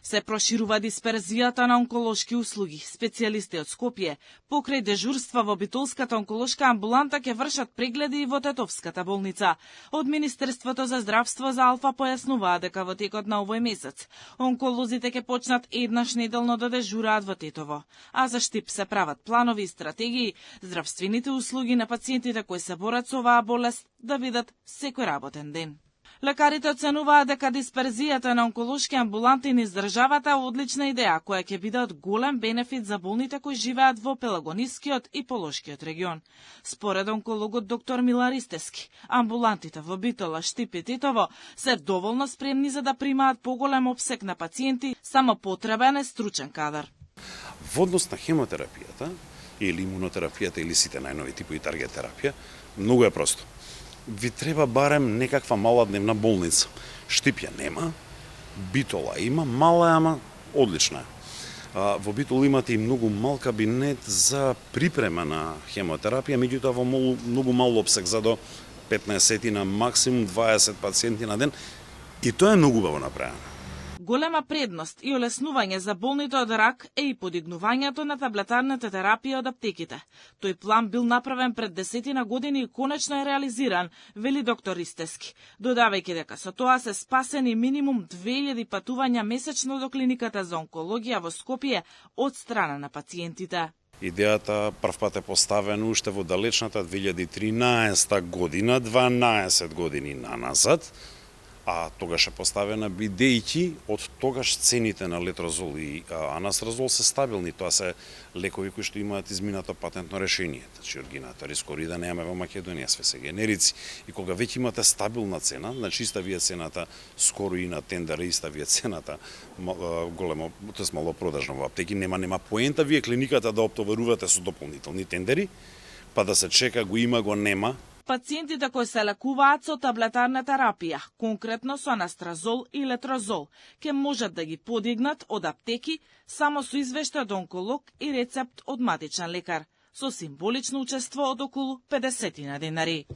Се проширува дисперзијата на онколошки услуги. Специјалисти од Скопје покрај дежурства во Битолската онколошка амбуланта ќе вршат прегледи и во Тетовската болница. Од Министерството за здравство за Алфа појаснуваа дека во текот на овој месец онколозите ќе почнат еднаш неделно да дежураат во Тетово, а за Штип се прават планови и стратегии здравствените услуги на пациентите кои се борат со оваа болест да видат секој работен ден. Лекарите оценуваат дека дисперзијата на онколошки амбуланти низ државата е одлична идеја која ќе биде од голем бенефит за болните кои живеат во Пелагонискиот и Полошкиот регион. Според онкологот доктор Милар Истески, амбулантите во Битола, Штип и Тетово се доволно спремни за да примаат поголем опсек на пациенти, само потребен е стручен кадар. Во однос на хемотерапијата или имунотерапијата или сите најнови типови таргет терапија, многу е просто. Ви треба барем некаква мала дневна болница. Штип ја нема, Битола има, мала е, ама одлична е. Во Битола имате и многу мал кабинет за припрема на хемотерапија, меѓутоа во многу мал опсек, за до 15 на максимум 20 пациенти на ден, и тоа е многу убаво направено. Голема предност и олеснување за болните од рак е и подигнувањето на таблетарната терапија од аптеките. Тој план бил направен пред 10 години и конечно е реализиран, вели доктор Истески, додавајќи дека со тоа се спасени минимум 2000 патувања месечно до клиниката за онкологија во Скопје од страна на пациентите. Идејата првпат е поставена уште во далечната 2013 година, 12 години наназад, а тогаш е поставена бидејќи од тогаш цените на летрозол и анастразол се стабилни. Тоа се лекови кои што имаат изминато патентно решение. Значи оригината Рискорида немаме во Македонија, све се генерици. И кога веќе имате стабилна цена, значи иста ви е цената скоро и на тендера, иста ви е цената големо, тоа е малопродажно во аптеки, нема поента вие клиниката да оптоварувате со дополнителни тендери, па да се чека го има, го нема. Пациентите кои се лекуваат со таблетарна терапија, конкретно со анастразол и летрозол, ќе можат да ги подигнат од аптеки само со извештај од онколог и рецепт од матичен лекар, со символично учество од околу 50 денари.